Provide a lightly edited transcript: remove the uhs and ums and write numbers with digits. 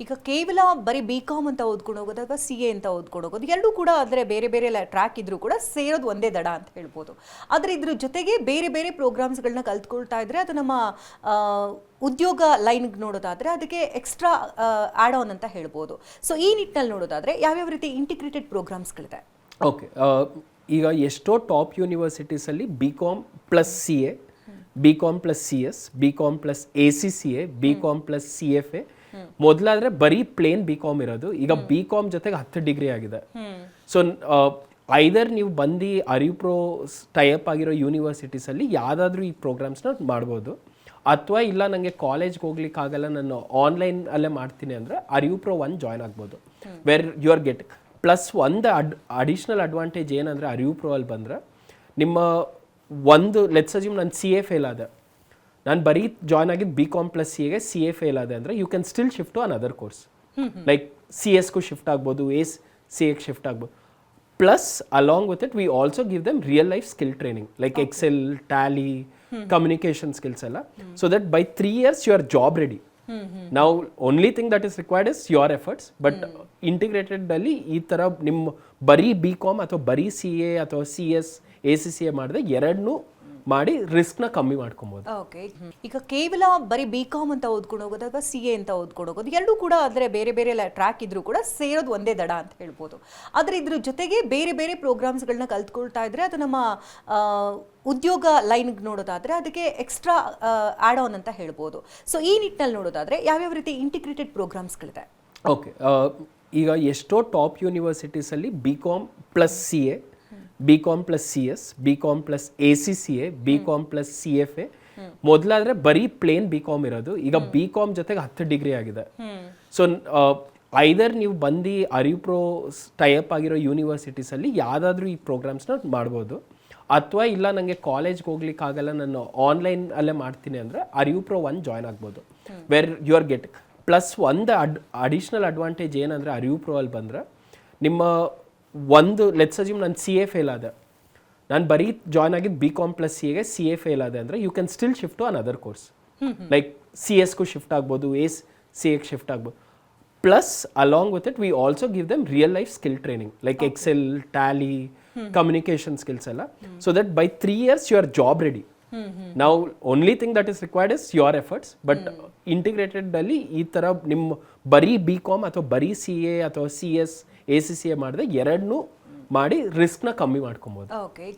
ಈಗ ಕೇವಲ ಬರೀ ಬಿ.ಕಾಮ್ ಅಂತ ಓದ್ಕೊಂಡು ಹೋಗೋದು ಅಥವಾ ಸಿ.ಎ ಅಂತ ಓದ್ಕೊಂಡು ಹೋಗೋದು ಎರಡೂ ಕೂಡ ಅಂದರೆ ಬೇರೆ ಬೇರೆ ಟ್ರ್ಯಾಕ್ ಇದ್ರೂ ಕೂಡ ಸೇರೋದು ಒಂದೇ ದಡ ಅಂತ ಹೇಳ್ಬೋದು. ಆದರೆ ಇದ್ರ ಜೊತೆಗೆ ಬೇರೆ ಬೇರೆ ಪ್ರೋಗ್ರಾಮ್ಸ್ಗಳನ್ನ ಕಲ್ತ್ಕೊಳ್ತಾ ಇದ್ರೆ ಅದು ನಮ್ಮ ಆ, ಉದ್ಯೋಗ ಲೈನ್ಗೆ ನೋಡೋದಾದ್ರೆ ಅದಕ್ಕೆ ಎಕ್ಸ್ಟ್ರಾ ಆ್ಯಡ್ ಆನ್ ಅಂತ ಹೇಳ್ಬೋದು. ಸೊ ಈ ನಿಟ್ಟಿನಲ್ಲಿ ನೋಡೋದಾದ್ರೆ ಯಾವ್ಯಾವ ರೀತಿ ಇಂಟಿಗ್ರೇಟೆಡ್ ಪ್ರೋಗ್ರಾಮ್ಸ್ಗಳಿದೆ? ಓಕೆ, ಈಗ ಎಷ್ಟೋ ಟಾಪ್ ಯೂನಿವರ್ಸಿಟೀಸಲ್ಲಿ B com plus C A, B com plus C S, B com plus A C C A, B com plus C F A, ಮೊದಲಾದ್ರೆ ಬರೀ ಪ್ಲೇನ್ ಬಿ ಕಾಮ್ ಇರೋದು, ಈಗ ಬಿ ಕಾಮ್ ಜೊತೆಗೆ 10 degree ಆಗಿದೆ. So either ನೀವು ಬಂದು ಅರಿವ್ pro tie-up ಆಗಿರೋ ಯೂನಿವರ್ಸಿಟೀಸಲ್ಲಿ ಯಾವುದಾದ್ರೂ ಈ ಪ್ರೋಗ್ರಾಮ್ಸ್ನ ಮಾಡ್ಬೋದು, ಅಥವಾ ಇಲ್ಲ ನನಗೆ ಕಾಲೇಜ್ಗೆ ಹೋಗ್ಲಿಕ್ಕೆ ಆಗಲ್ಲ ನಾನು ಆನ್ಲೈನ್ ಅಲ್ಲೇ ಮಾಡ್ತೀನಿ ಅಂದರೆ ಅರಿವ್ ಪ್ರೋ 1 ಜಾಯ್ನ್ ಆಗ್ಬೋದು, where you are get plus ಒಂದು ಅಡಿಷ್ನಲ್ ಅಡ್ವಾಂಟೇಜ್ ಏನಂದರೆ ಅರಿವ್ ಪ್ರೋ ಅಲ್ಲಿ ಬಂದರೆ ನಿಮ್ಮ ಒಂದು ಲೆಟ್ಸ್ ಅಸ್ಯೂಮ್ ನಾನು ಸಿ ಎ ಫೇಲ್ ಆದೆ, ನಾನು ಬರೀ ಜಾಯ್ನ್ ಆಗಿದ್ದು ಬಿ ಕಾಮ್ ಪ್ಲಸ್ ಸಿ ಎಗೆ ಸಿ ಎ ಫೇಲ್ ಆದೆ ಅಂದರೆ you can still shift to another course, like C ಎಸ್ಗೂ ಶಿಫ್ಟ್ ಆಗ್ಬೋದು, ಸಿ ಎಗೆ ಶಿಫ್ಟ್ ಆಗ್ಬೋದು. Plus along with it we also give them real life skill training like Excel, Tally, communication skills ಎಲ್ಲ, so that by 3 years you are job ready. Now only thing that is required is your efforts, but integrated ಅಲ್ಲಿ ಈ ಥರ ನಿಮ್ಮ ಬರೀ B com ಅಥವಾ ಬರೀ C A ಅಥವಾ C S, A C C A ಮಾಡಿದ್ರೆ ಎರಡನ್ನೂ ಮಾಡಿ ರಿಸ್ಕ್ನ ಕಮ್ಮಿ ಮಾಡ್ಕೊಬೋದು. ಓಕೆ, ಈಗ ಕೇವಲ ಬರೀ ಬಿ.ಕಾಮ್ ಅಂತ ಓದ್ಕೊಂಡು ಹೋಗೋದು ಅಥವಾ ಸಿ.ಎ ಅಂತ ಓದ್ಕೊಂಡು ಹೋಗೋದು ಎರಡೂ ಕೂಡ ಅಂದರೆ ಬೇರೆ ಬೇರೆ ಟ್ರ್ಯಾಕ್ ಇದ್ರೂ ಕೂಡ ಸೇರೋದು ಒಂದೇ ದಡ ಅಂತ ಹೇಳ್ಬೋದು. ಆದರೆ ಇದ್ರ ಜೊತೆಗೆ ಬೇರೆ ಬೇರೆ ಪ್ರೋಗ್ರಾಮ್ಸ್ಗಳನ್ನ ಕಲ್ತ್ಕೊಳ್ತಾ ಇದ್ರೆ ಅದು ನಮ್ಮ ಉದ್ಯೋಗ ಲೈನ್ಗೆ ನೋಡೋದಾದ್ರೆ ಅದಕ್ಕೆ ಎಕ್ಸ್ಟ್ರಾ ಆ್ಯಡ್ ಆನ್ ಅಂತ ಹೇಳ್ಬೋದು. ಸೊ ಈ ನಿಟ್ಟಿನಲ್ಲಿ ನೋಡೋದಾದ್ರೆ ಯಾವ್ಯಾವ ರೀತಿ ಇಂಟಿಗ್ರೇಟೆಡ್ ಪ್ರೋಗ್ರಾಮ್ಸ್ಗಳಿದೆ? ಓಕೆ, ಈಗ ಎಷ್ಟೋ ಟಾಪ್ ಯೂನಿವರ್ಸಿಟೀಸಲ್ಲಿ B com plus C A, B com plus C S, B com plus A C C A, B com plus C F A, ಮೊದಲಾದ್ರೆ ಬರೀ ಪ್ಲೇನ್ ಬಿ ಕಾಮ್ ಇರೋದು, ಈಗ ಬಿ ಕಾಮ್ ಜೊತೆಗೆ 10 degree ಆಗಿದೆ. So either ನೀವು ಬಂದು ಅರಿವ್ pro tie-up ಆಗಿರೋ ಯೂನಿವರ್ಸಿಟೀಸಲ್ಲಿ ಯಾವುದಾದ್ರೂ ಈ ಪ್ರೋಗ್ರಾಮ್ಸ್ನ ಮಾಡ್ಬೋದು, ಅಥವಾ ಇಲ್ಲ ನನಗೆ ಕಾಲೇಜ್ಗೆ ಹೋಗ್ಲಿಕ್ಕೆ ಆಗಲ್ಲ ನಾನು ಆನ್ಲೈನ್ ಅಲ್ಲೇ ಮಾಡ್ತೀನಿ ಅಂದರೆ ಅರಿವ್ ಪ್ರೋ 1 ಜಾಯ್ನ್ ಆಗ್ಬೋದು, where you are get plus ಒಂದು ಅಡಿಷ್ನಲ್ ಅಡ್ವಾಂಟೇಜ್ ಏನಂದರೆ ಅರಿವ್ ಪ್ರೋ ಅಲ್ಲಿ ಬಂದರೆ ನಿಮ್ಮ ಒಂದು ಲೆಟ್ಸ್ ಅಸ್ಯೂಮ್ ನಾನು ಸಿ ಎ ಫೇಲ್ ಆದೆ, ನಾನು ಬರೀ ಜಾಯ್ನ್ ಆಗಿದ್ದು ಬಿ ಕಾಮ್ ಪ್ಲಸ್ ಸಿ ಎಗೆ ಸಿ ಎ ಫೇಲ್ ಆದೆ ಅಂದರೆ you can still shift to another course, like C ಎಸ್ಗೂ ಶಿಫ್ಟ್ ಆಗ್ಬೋದು, ಸಿ ಎಗೆ ಶಿಫ್ಟ್ ಆಗ್ಬೋದು. Plus along with it we also give them real life skill training like Excel, Tally, communication skills ಎಲ್ಲ, so that by 3 years you are job ready. ನಾವು only thing that is required is your efforts, but integrated ಅಲ್ಲಿ ಈ ಥರ ನಿಮ್ಮ ಬರೀ B com ಅಥವಾ ಬರೀ C A ಅಥವಾ C S, A C C A ಮಾಡಿದ್ರೆ ಎರಡನ್ನೂ ಮಾಡಿ ರಿಸ್ಕ್ನ ಕಮ್ಮಿ ಮಾಡ್ಕೊಬೋದು. ಓಕೆ,